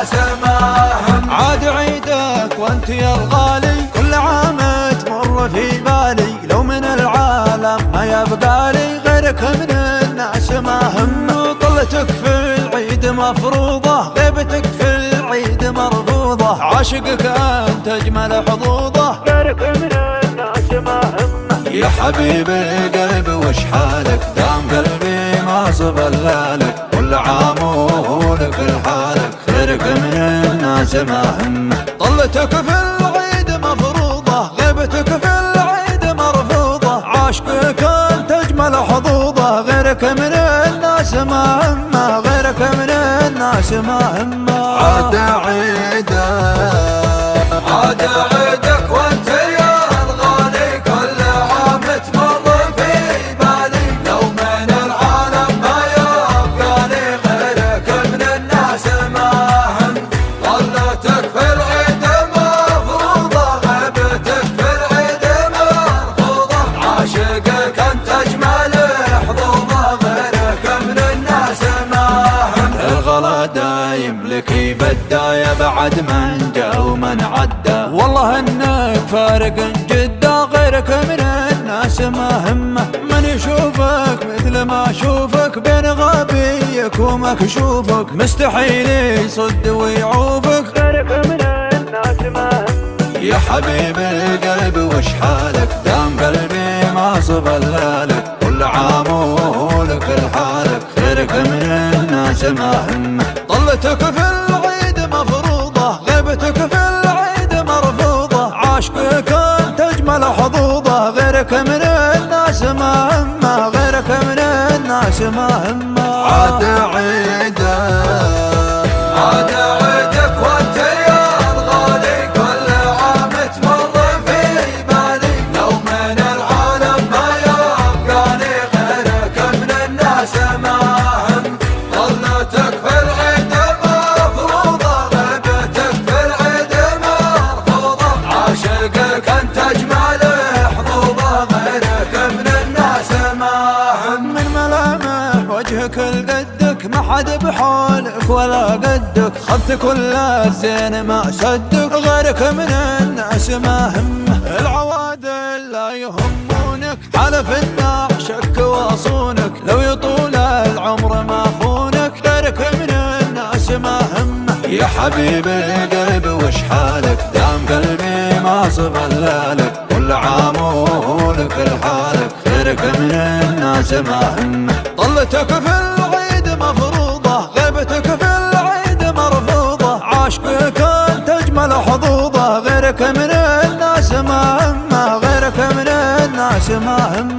الناس ما هم. عاد عيدك وانت يا الغالي كل عام تمر في بالي، لو من العالم ما يبقى لي غيرك من الناس ما هم. طلتك في العيد مفروضة، غيبتك في العيد مرفوضة، عاشقك انت اجمل حظوظة، غيرك من الناس ما هم. يا حبيب القلب وش حالك، دام قلبي ما صفلالك، كل عام ولك لحالك، خيرك من الناس ما هم. طلتك في العيد مفروضة، غيبتك في العيد مرفوضة، عاشقك انت اجمل حظوظة، غيرك من الناس ما هم، غيرك من الناس ما هم. عاد عيدك عاد عيدك وانت يا الغالي كل عام تمر في بالي، لو من العالم ما يبقى لي غيرك من الناس ما هم. طلتك في العيد مفروضة، غيبتك في العيد مرفوضة، عاشقك انت اجمل حظوظة، غيرك من الناس ما هم. الغلا دايم لك يبدا بعد من جا ومن عدى، والله انك فارق جدا، غيرك من الناس ما همه. من يشوفك مثل ما اشوفك بين غبيك ومكشوفك، مستحيل يصد ويعوفك، غيرك من الناس ما همه. يا حبيب القلب وش حالك، دام قلبي ما صفلالك، كل عام ولك لحالك، خيرك من الناس ما هم. طلتك في العيد مفروضة، غيبتك في العيد مرفوضة، عاشقك انت اجمل حظوظة، غيرك من الناس ما هم، غيرك من الناس ما هم. عاد عيدك عاد عيدك وانت يا الغالي كل عام تمر في بالي، لو من العالم ما يبقى لي غيرك من الناس ما هم. طلتك في العيد مفروضة، غيبتك في العيد مرفوضة، عاشقك انت اجمل حظوظة، غيرك من الناس ما هم. من ملامح وجهك لقدك ما حد بحولك ولا قدك، خذت كل الزين ما سدك، غيرك من الناس ما هم. العوادل لا يهمونك، حلف النعشك واصونك، لو يطول العمر ما خونك، غيرك من الناس ما هم. يا حبيب القلب وش حالك، دام قلبي ما صفلالك، كل عام ولك لحالك، خيرك من الناس ما هم. طلتك في العيد مفروضة، غيبتك في العيد مرفوضة، عاشقك انت اجمل حظوظة، غيرك من الناس ما هم، غيرك من الناس ما هم.